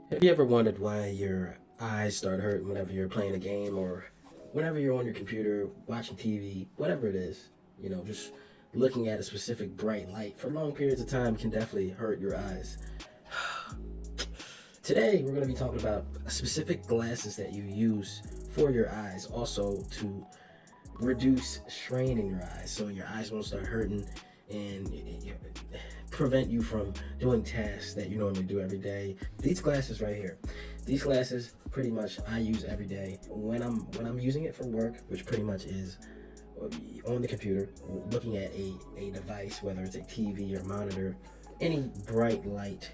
Have you ever wondered why your eyes start hurting whenever you're playing a game or whenever you're on your computer watching TV, whatever it is? Just looking at a specific bright light for long periods of time can definitely hurt your eyes. Today, we're going to be talking about specific glasses that you use for your eyes, also to reduce strain in your eyes so your eyes won't start hurting and prevent you from doing tasks that you normally do every day. These glasses right here, these glasses pretty much I use every day when I'm using it for work, which pretty much is on the computer looking at a device, whether it's a TV or monitor. Any bright light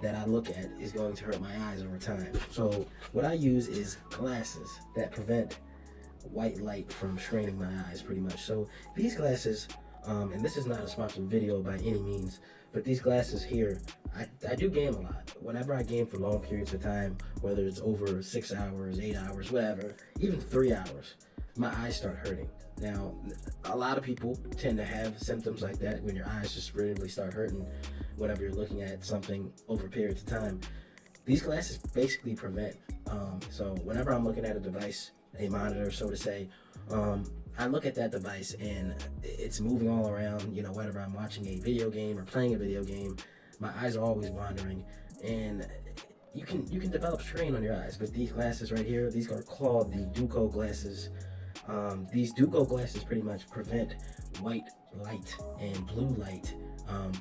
that I look at is going to hurt my eyes over time. So what I use is glasses that prevent white light from straining my eyes pretty much. So these glasses, and this is not a sponsored video by any means, but these glasses here, I do game a lot. Whenever I game for long periods of time, whether it's over 6 hours, 8 hours, whatever, even 3 hours, my eyes start hurting. Now, a lot of people tend to have symptoms like that when your eyes just randomly start hurting whenever you're looking at something over periods of time. These glasses basically prevent. So whenever I'm looking at a device, a monitor, so to say, I look at that device and it's moving all around, whether I'm watching a video game or playing a video game, my eyes are always wandering, and you can develop strain on your eyes. But these glasses right here, these are called the Duco glasses. These Duco glasses pretty much prevent white light and blue light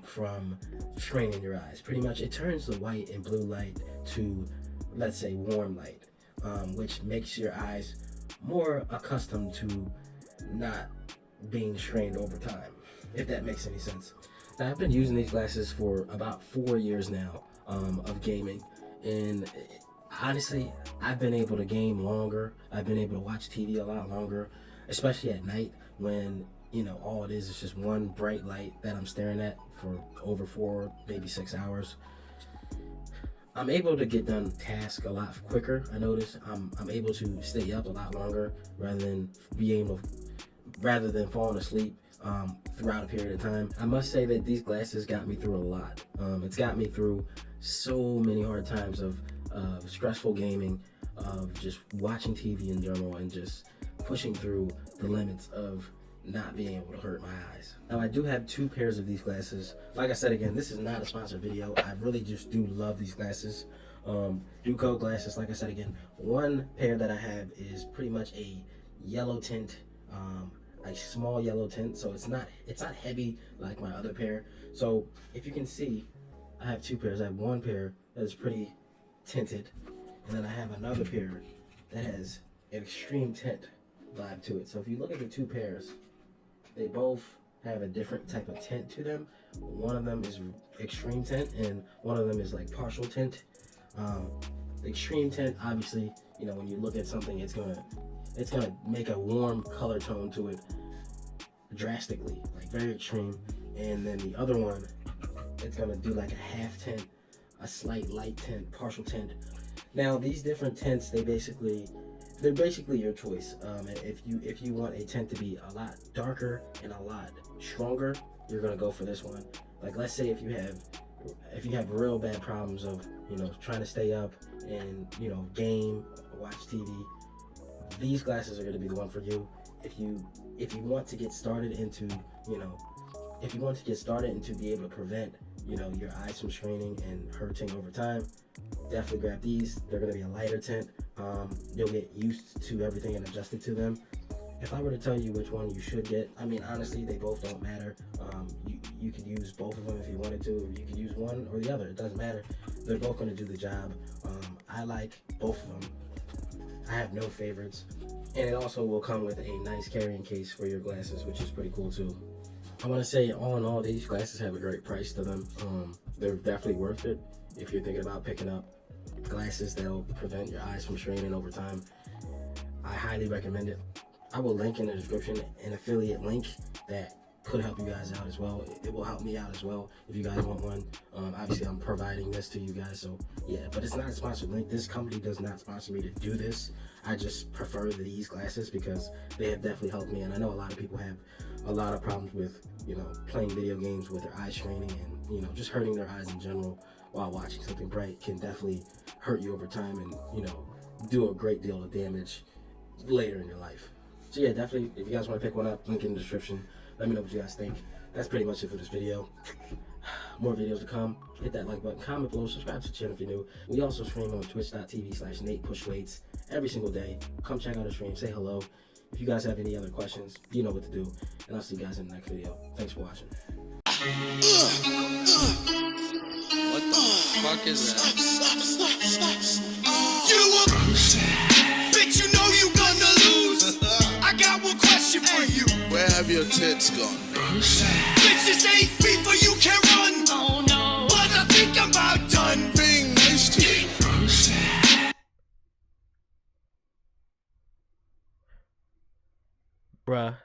from straining your eyes. Pretty much it turns the white and blue light to, let's say, warm light, which makes your eyes more accustomed to not being strained over time, if that makes any sense. Now, I've been using these glasses for about 4 years now of gaming, and honestly, I've been able to game longer. I've been able to watch TV a lot longer, especially at night when all it is just one bright light that I'm staring at for over 4, maybe 6 hours. I'm able to get done tasks a lot quicker. I notice I'm able to stay up a lot longer rather than falling asleep throughout a period of time. I must say that these glasses got me through a lot. It's got me through so many hard times of stressful gaming, of just watching TV in general, and just pushing through the limits of not being able to hurt my eyes. Now, I do have 2 pairs of these glasses. Like I said, again, this is not a sponsored video. I really just do love these glasses. Duco glasses, like I said, again, one pair that I have is pretty much a yellow tint, a small yellow tint, so it's not heavy like my other pair. So if you can see, I have 2 pairs. I have one pair that is pretty tinted, and then I have another pair that has an extreme tint vibe to it. So if you look at the 2 pairs, they both have a different type of tint to them. One of them is extreme tint and one of them is like partial tint. The extreme tint, obviously, when you look at something, it's gonna make a warm color tone to it drastically, like very extreme. And then the other one, it's gonna do like a half tint, a slight light tint, partial tint. Now, these different tints, they're basically your choice. If you want a tint to be a lot darker and a lot stronger, you're gonna go for this one. Like, let's say if you have real bad problems of trying to stay up and game, watch TV, these glasses are gonna be the one for you. If you want to get started into be able to prevent your eyes from straining and hurting over time, definitely grab these. They're going to be a lighter tint. You'll get used to everything and adjusted to them. If I were to tell you which one you should get, I mean, honestly, they both don't matter. You could use both of them if you wanted to, or you could use one or the other. It doesn't matter. They're both going to do the job. I like both of them. I have no favorites. And it also will come with a nice carrying case for your glasses, which is pretty cool too. I want to say, all in all, these glasses have a great price to them. They're definitely worth it if you're thinking about picking up glasses that'll prevent your eyes from straining over time. I highly recommend it. I will link in the description an affiliate link that could help you guys out as well. It will help me out as well if you guys want one. Obviously, I'm providing this to you guys, so yeah, but it's not a sponsored link. This company does not sponsor me to do this. I just prefer these glasses because they have definitely helped me, and I know a lot of people have a lot of problems with playing video games with their eyes straining and just hurting their eyes in general while watching something bright can definitely hurt you over time and, you know, do a great deal of damage later in your life. So yeah, definitely, if you guys want to pick one up, link in the description. Let me know what you guys think. That's pretty much it for this video. More videos to come. Hit that like button, comment below, subscribe to the channel if you're new. We also stream on twitch.tv/Natepushweights every single day. Come check out the stream, say hello. If you guys have any other questions, you know what to do. And I'll see you guys in the next video. Thanks for watching. What the fuck is that? Bitch, you know you gonna lose. I got one question for you. Where have your tits gone? Bitch, this ain't FIFA, you can run. Oh no. But I think I'm about done. Being nice to you. Bruh.